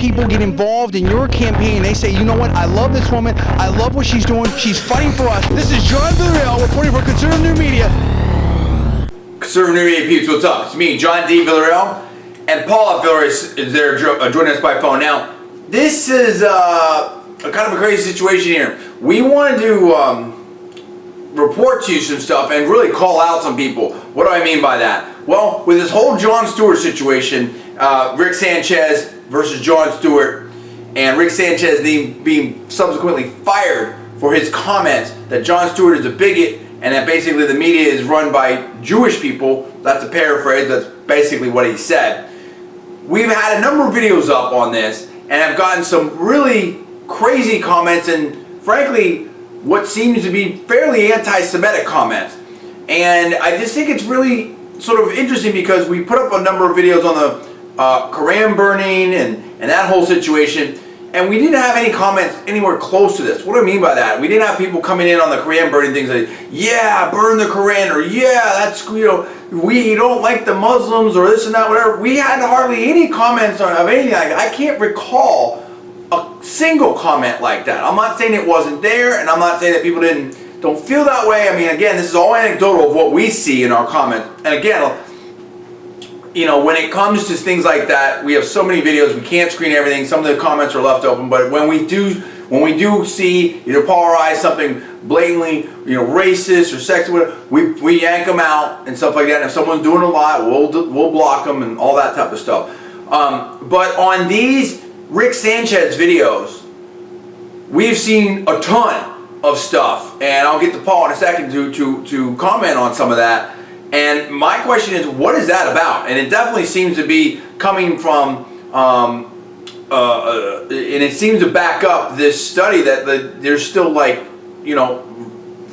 people get involved in your campaign. They say, you know what, I love this woman, I love what she's doing, she's fighting for us. This is Jon Villarreal reporting for Conservative New Media. Conservative New Media peeps, what's up? It's me, Jon D. Villarreal, and Paul Villarreal is there joining us by phone. Now, this is a kind of a crazy situation here. We wanted to report to you some stuff and really call out some people. What do I mean by that? Well, with this whole Jon Stewart situation, Rick Sanchez versus Jon Stewart, and Rick Sanchez being subsequently fired for his comments that Jon Stewart is a bigot and that basically the media is run by Jewish people. That's a paraphrase, that's basically what he said. We've had a number of videos up on this and have gotten some really crazy comments and frankly what seems to be fairly anti-Semitic comments. And I just think it's really sort of interesting because we put up a number of videos on the Qur'an burning and that whole situation, and we didn't have any comments anywhere close to this. What do I mean by that? We didn't have people coming in on the Qur'an burning things like, yeah, burn the Qur'an, or yeah, that's, you know, we don't like the Muslims, or this and that, whatever. We had hardly any comments of anything like that. I can't recall a single comment like that. I'm not saying it wasn't there, and I'm not saying that people don't feel that way. I mean, again, this is all anecdotal of what we see in our comments. And again, you know, when it comes to things like that, we have so many videos, we can't screen everything. Some of the comments are left open, but when we do see either polarize something blatantly, you know, racist or sexist, whatever, we yank them out and stuff like that. And if someone's doing a lot, we'll block them and all that type of stuff. But on these Rick Sanchez videos, we've seen a ton of stuff, and I'll get to Paul in a second to comment on some of that. And my question is, what is that about? And it definitely seems to be coming from, and it seems to back up this study that there's still, like, you know,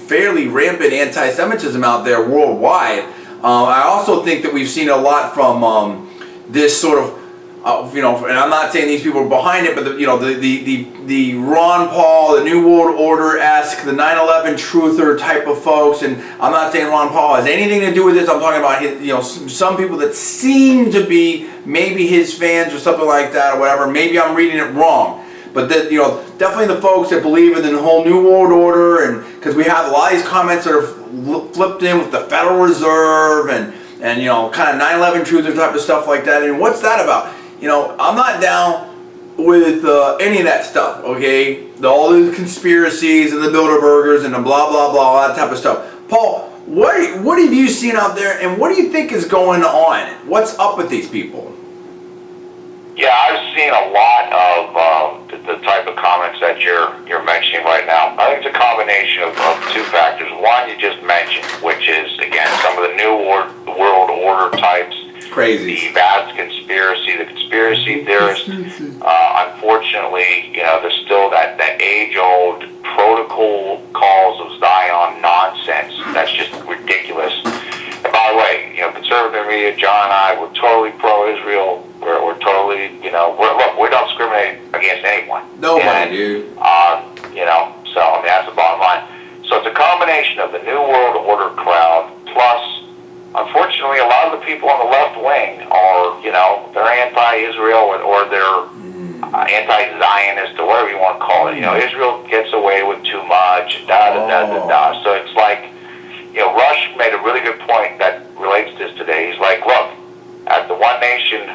fairly rampant anti-Semitism out there worldwide. I also think that we've seen a lot from this sort of, you know, and I'm not saying these people are behind it, but the Ron Paul, the New World Order-esque, the 9/11 truther type of folks, and I'm not saying Ron Paul has anything to do with this. I'm talking about his, you know, some people that seem to be maybe his fans or something like that or whatever. Maybe I'm reading it wrong, but that, you know, definitely the folks that believe in the whole New World Order, and because we have a lot of these comments that are flipped in with the Federal Reserve and you know, kind of 9/11 truther type of stuff like that. And what's that about? You know, I'm not down with any of that stuff, okay? All the conspiracies and the Bilderbergers and the blah, blah, blah, all that type of stuff. Paul, what have you seen out there, and what do you think is going on? What's up with these people? Yeah, I've seen a lot of the type of comments that you're mentioning right now. I think it's a combination of two factors. One, you just mentioned, which is, again, some of the New World Order types. Crazy. The vast conspiracy, the conspiracy theorists. Unfortunately, you know, there's still that age-old protocol calls of Zion nonsense. That's just ridiculous. And by the way, you know, conservative media, John and I, we're totally pro-Israel. We're totally, you know, we don't discriminate against anyone. Nobody, dude. You know, so I mean that's the bottom line. So it's a combination of the New World Order crowd plus. Unfortunately, a lot of the people on the left wing are, you know, they're anti-Israel or they're anti-Zionist or whatever you want to call it. You know, Israel gets away with too much, da-da-da-da-da. So it's like, you know, Rush made a really good point that relates to this today. He's like, look, at the One Nation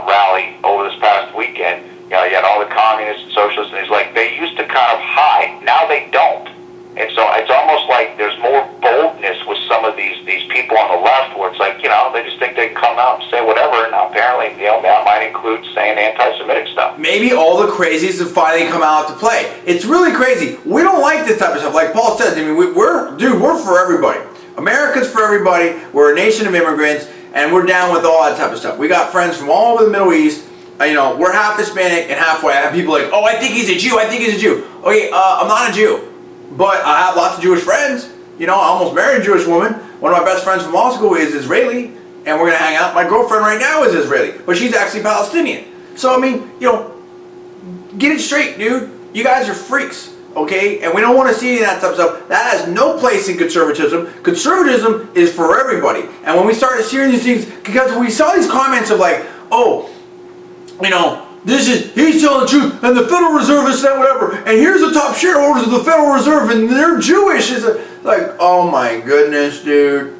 rally over this past weekend, you know, you had all the communists and socialists, and he's like, they used to kind of hide. Now they don't. And so it's almost like there's more boldness with some of these people on the left where it's like, you know, they just think they can come out and say whatever, and apparently, you know, that might include saying anti-Semitic stuff. Maybe all the crazies have finally come out to play. It's really crazy. We don't like this type of stuff. Like Paul says, I mean, we're for everybody. America's for everybody. We're a nation of immigrants, and we're down with all that type of stuff. We got friends from all over the Middle East. You know, we're half Hispanic and half white. I have people like, oh, I think he's a Jew. I think he's a Jew. Okay, I'm not a Jew. But I have lots of Jewish friends. You know, I almost married a Jewish woman. One of my best friends from law school is Israeli, and we're going to hang out. My girlfriend right now is Israeli, but she's actually Palestinian. So, I mean, you know, get it straight, dude. You guys are freaks, okay? And we don't want to see any of that type of stuff. That has no place in conservatism. Conservatism is for everybody. And when we started hearing these things, because we saw these comments of like, oh, you know, he's telling the truth, and the Federal Reserve is that whatever, and here's the top shareholders of the Federal Reserve, and they're Jewish. It's like, oh my goodness, dude.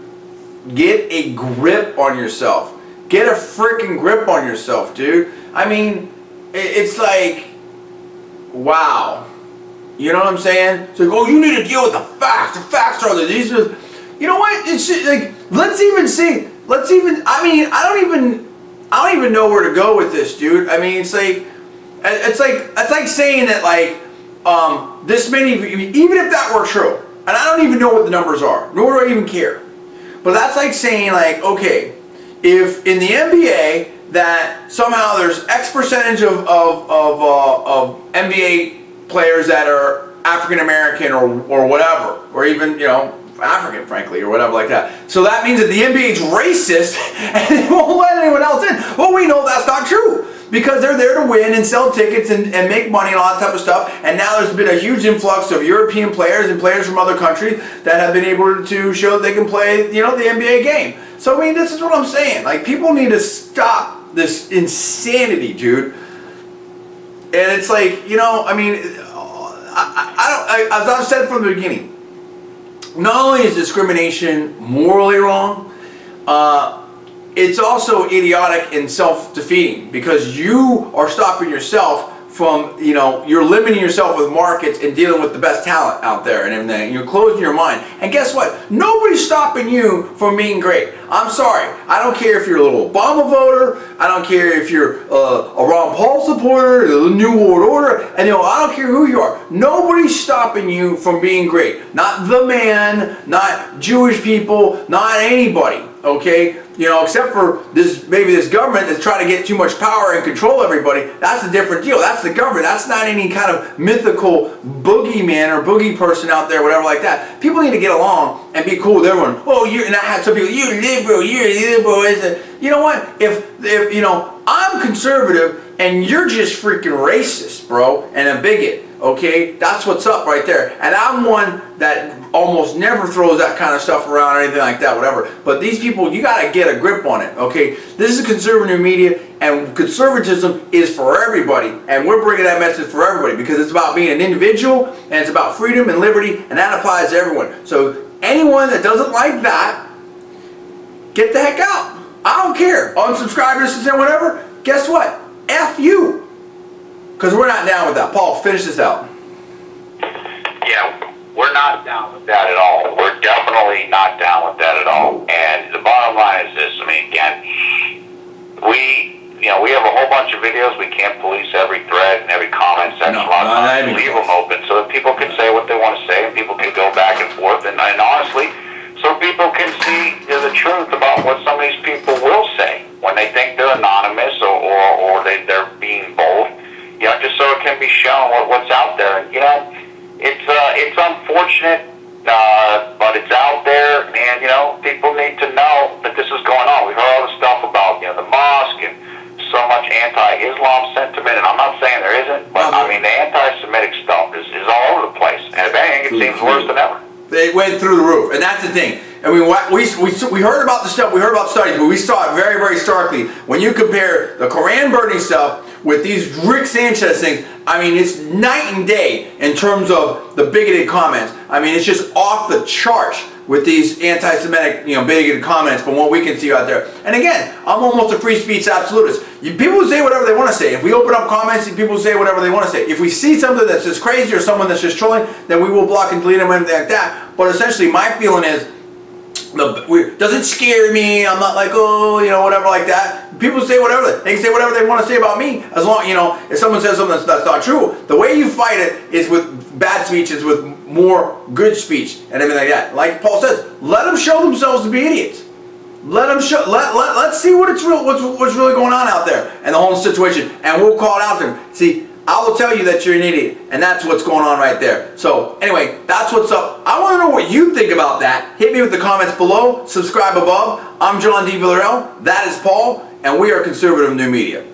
Get a grip on yourself. Get a freaking grip on yourself, dude. I mean, it's like, wow. You know what I'm saying? It's like, oh, you need to deal with the facts. The facts are that these are, you know what? It's just like, I don't even know where to go with this, dude. I mean, it's like saying that, like, this many, even if that were true, and I don't even know what the numbers are, nor do I even care. But that's like saying, like, okay, if in the NBA that somehow there's X percentage of NBA players that are African American or whatever, or even, you know, African, frankly, or whatever like that. So that means that the NBA is racist and they won't let anyone else in. Well, we know that's not true because they're there to win and sell tickets and make money and all that type of stuff. And now there's been a huge influx of European players and players from other countries that have been able to show that they can play, you know, the NBA game. So, I mean, this is what I'm saying. Like, people need to stop this insanity, dude. And it's like, you know, I mean, as I've said from the beginning, not only is discrimination morally wrong, it's also idiotic and self-defeating because you are stopping yourself from, you know, you're limiting yourself with markets and dealing with the best talent out there and everything. And you're closing your mind. And guess what? Nobody's stopping you from being great. I'm sorry. I don't care if you're a little Obama voter. I don't care if you're a Ron Paul supporter, the New World Order. And, you know, I don't care who you are. Nobody's stopping you from being great. Not the man, not Jewish people, not anybody. Okay? You know, except for maybe this government that's trying to get too much power and control everybody. That's a different deal. That's the government. That's not any kind of mythical boogeyman or boogie person out there, whatever like that. People need to get along and be cool with everyone. Oh, and I had some people, you're liberal, you know what? If you know, I'm conservative and you're just freaking racist, bro, and a bigot. Okay, that's what's up right there. And I'm one that almost never throws that kind of stuff around or anything like that, whatever. But these people, you got to get a grip on it, okay? This is conservative media, and conservatism is for everybody. And we're bringing that message for everybody because it's about being an individual, and it's about freedom and liberty, and that applies to everyone. So anyone that doesn't like that, get the heck out. I don't care. Unsubscribe, listen, and whatever. Guess what? F you. Because we're not down with that. Paul, finish this out. Yeah, we're not down with that at all. We're definitely not down with that at all. And the bottom line is this. I mean, again, we have a whole bunch of videos. We can't police every thread and every comment section. Leave them open so that people can say what they want to say and people can go back and forth. And honestly, so people can see the truth about what some of these people will say when they think they're anonymous or they're being bold. You know, just so it can be shown what's out there. And, you know, it's unfortunate, but it's out there, and, you know, people need to know that this is going on. We've heard all this stuff about, you know, the mosque and so much anti-Islam sentiment, and I'm not saying there isn't, but, I mean, the anti-Semitic stuff is all over the place. And if anything, it seems worse than ever. They went through the roof, and that's the thing. I mean, we heard about the stuff, we heard about studies, but we saw it very, very starkly. When you compare the Qur'an burning stuff with these Rick Sanchez things, I mean, it's night and day in terms of the bigoted comments. I mean, it's just off the charts with these anti-Semitic, you know, bigoted comments from what we can see out there. And again, I'm almost a free speech absolutist. People say whatever they want to say. If we open up comments, people say whatever they want to say. If we see something that's just crazy or someone that's just trolling, then we will block and delete them or anything like that. But essentially, my feeling is, doesn't scare me. I'm not like, oh, you know, whatever like that. People say whatever. They can say whatever they want to say about me. As long, you know, if someone says something that's not true, the way you fight it is with bad speech, is with more good speech and everything like that. Like Paul says, let them show themselves to be idiots. Let them show. Let's see what's really going on out there and the whole situation, and we'll call it out to them. See, I will tell you that you're an idiot, and that's what's going on right there. So anyway, that's what's up. I want to know what you think about that. Hit me with the comments below. Subscribe above. I'm Jon D. Villarreal. That is Paul, and we are Conservative New Media.